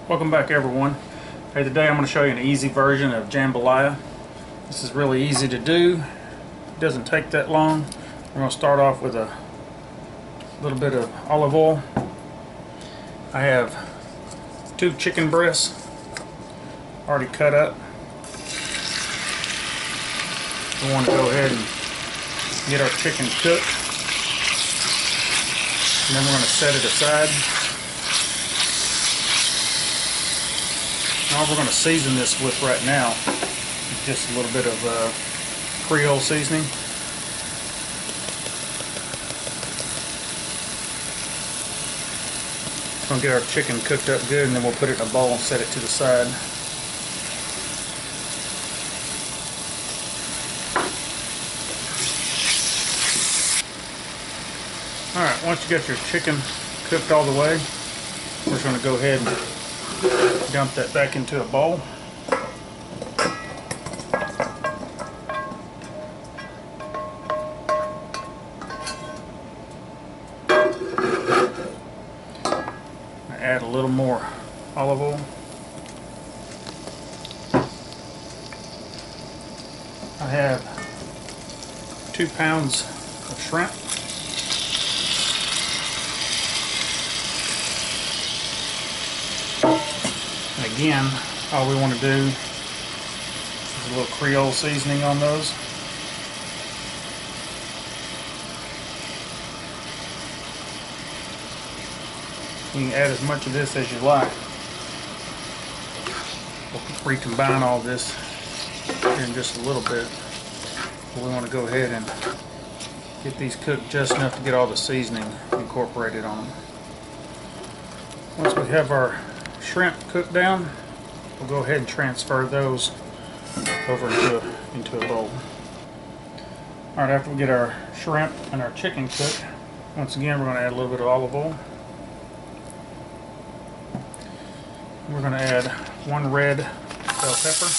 Welcome back, everyone. Hey, today I'm going to show you an easy version of jambalaya. This is really easy to do. It doesn't take that long. We're going to start off with a little bit of olive oil. I have 2 chicken breasts already cut up. We want to go ahead and get our chicken cooked, and then we're going to set it aside. All we're going to season this with right now is just a little bit of Creole seasoning. We're going to get our chicken cooked up good, and then we'll put it in a bowl and set it to the side. Alright, once you got your chicken cooked all the way, we're just going to go ahead and dump that back into a bowl. Add a little more olive oil. I have 2 pounds of shrimp. And again, all we want to do is a little Creole seasoning on those. You can add as much of this as you like. We'll recombine all this here in just a little bit. But we want to go ahead and get these cooked just enough to get all the seasoning incorporated on them. Once we have our shrimp cooked down, we'll go ahead and transfer those over into a bowl. Alright, after we get our shrimp and our chicken cooked, once again we're going to add a little bit of olive oil. We're going to add 1 red bell pepper.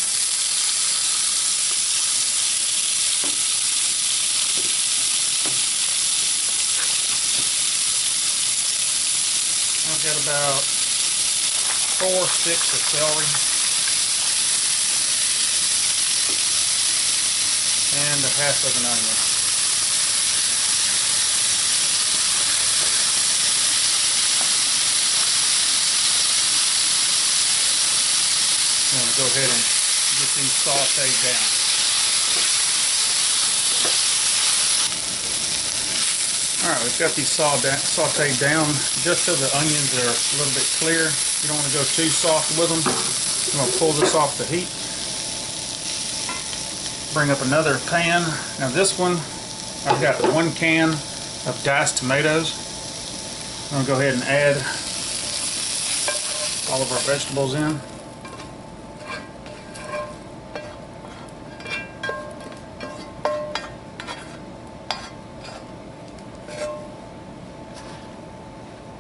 I've got about 4 sticks of celery and a half of an onion. I'm going to go ahead and get these sauteed down. Alright, we've got these sauteed down just so the onions are a little bit clear. You don't want to go too soft with them. I'm going to pull this off the heat. Bring up another pan. Now this one, I've got 1 can of diced tomatoes. I'm going to go ahead and add all of our vegetables in.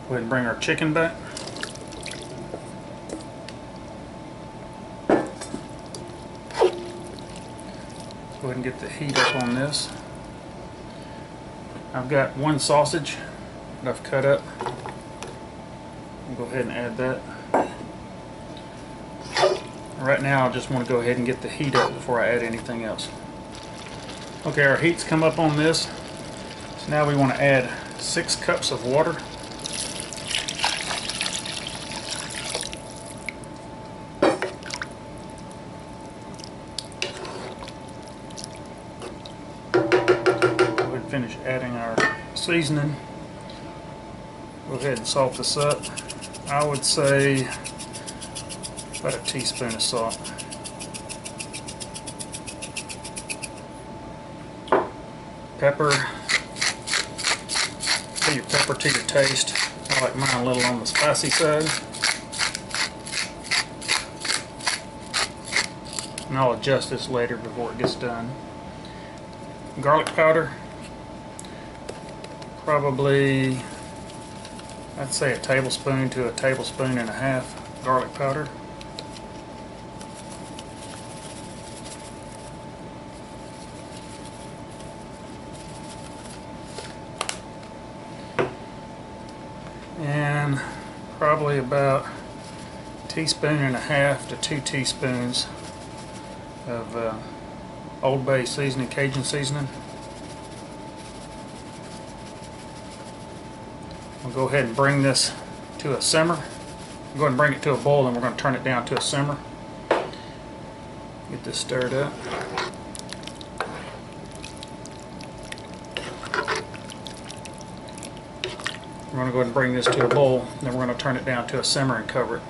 Go ahead and bring our chicken back. Go ahead and get the heat up on this. I've got 1 sausage that I've cut up. I'll go ahead and add that. Right now I just want to go ahead and get the heat up before I add anything else. Okay, our heat's come up on this. So now we want to add 6 cups of water. Finish adding our seasoning. Go ahead and salt this up. I would say about a teaspoon of salt. Pepper. Put your pepper to your taste. I like mine a little on the spicy side. And I'll adjust this later before it gets done. Garlic powder. Probably, I'd say a tablespoon to a tablespoon and a half garlic powder. And probably about teaspoon and a half to 2 teaspoons of Old Bay seasoning, Cajun seasoning. We'll go ahead and bring this to a simmer. We'll go ahead and bring it to a boil, and we're going to turn it down to a simmer. Get this stirred up. We're going to go ahead and bring this to a boil, and then we're going to turn it down to a simmer and cover it.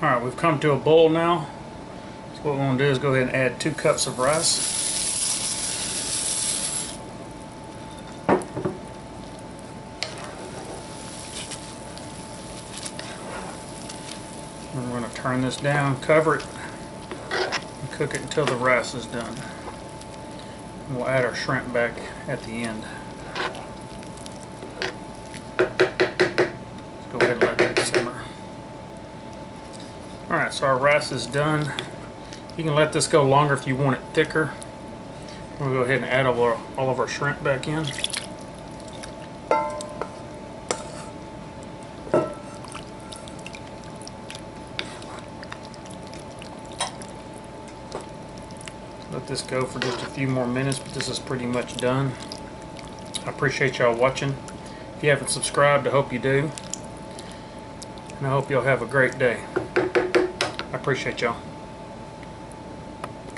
Alright, we've come to a boil now. So what we want to do is go ahead and add 2 cups of rice. And we're going to turn this down, cover it, and cook it until the rice is done. And we'll add our shrimp back at the end. Go ahead and let that simmer. Alright, so our rice is done. You can let this go longer if you want it thicker. We'll go ahead and add all of our shrimp back in. Let this go for just a few more minutes, but this is pretty much done. I appreciate y'all watching. If you haven't subscribed, I hope you do. And I hope y'all have a great day. I appreciate y'all.